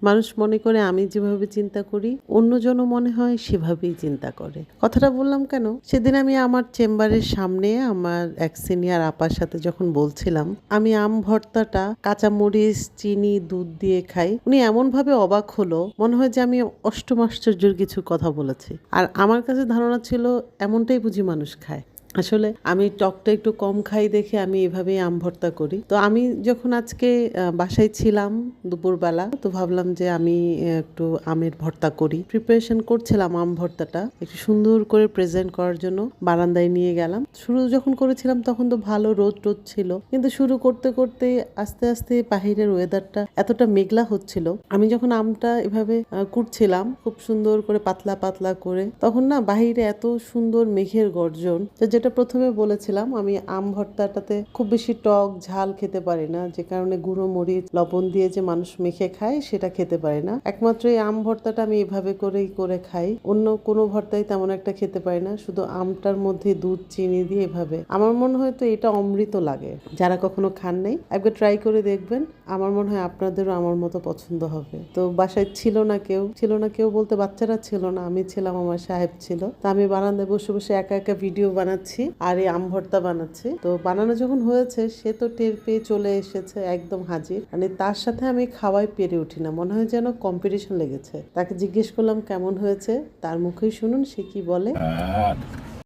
মানুষ মনে করে আমি যেভাবে চিন্তা করি অন্যজনও মনে হয় সেভাবেই চিন্তা করে। কথাটা বললাম কেন, সেদিন আমি আমার চেম্বারের সামনে আমার এক সিনিয়র আপার সাথে যখন বলছিলাম আমি আম ভর্তাটা কাঁচামরিচ চিনি দুধ দিয়ে খাই, উনি এমন ভাবে অবাক হলো মনে হয় যে আমি অষ্টম আশ্চর্যের কিছু কথা বলেছি। আর আমার কাছে ধারণা ছিল এমনটাই বুঝি মানুষ খায়। আসলে আমি টকটা একটু কম খাই দেখে আমি এভাবেই আম ভর্তা করি। তো আমি যখন আজকে বাসায় ছিলাম দুপুরবেলা, তো ভাবলাম যে আমি একটু আমের ভর্তা করি। প্রিপারেশন করছিলাম আম ভর্তাটা একটু সুন্দর করে প্রেজেন্ট করার জন্য বারান্দায় নিয়ে গেলাম। শুরু যখন করেছিলাম তখন তো ভালো রোদ টোদ ছিল, কিন্তু শুরু করতে করতে আস্তে আস্তে বাহিরের ওয়েদারটা এতটা মেঘলা হচ্ছিল, আমি যখন আমটা এভাবে কুটছিলাম খুব সুন্দর করে পাতলা পাতলা করে, তখন না বাহিরে এত সুন্দর মেঘের গর্জন। যেটা প্রথমে বলেছিলাম আমি আম ভর্তাটাতে খুব বেশি টক ঝাল খেতে পারি না, যে কারণে গুঁড়ো মরিচ লবণ দিয়ে যে মানুষ মেখে খায় সেটা খেতে পারি না। একমাত্র এই আম ভর্তাটা আমি এভাবে করেই করে খাই, অন্য কোনো ভর্তাই তেমন একটা খেতে পারি না। শুধু আমটার মধ্যে দুধ চিনি দিয়ে এভাবে আমার মনে হয় তো এটা অমৃত লাগে। যারা কখনো খান নাই একবার ট্রাই করে দেখবেন, আমার মনে হয় আপনাদেরও আমার মতো পছন্দ হবে। তো বাসায় ছিল না কেউ বলতে বাচ্চারা ছিল না, আমি ছিলাম, আমার সাহেব ছিল। তা আমি বারান্দায় বসে বসে একা একা ভিডিও বানাচ্ছি আর এই আম ভর্তা বানাচ্ছি। তো বানানো যখন হয়েছে সে তো টের পেয়ে চলে এসেছে একদম হাজির, মানে তার সাথে আমি খাওয়াই পেরে উঠি না, মনে হয় যেন কম্পিটিশন লেগেছে। তাকে জিজ্ঞেস করলাম কেমন হয়েছে, তার মুখেই শুনুন সে কি বলে।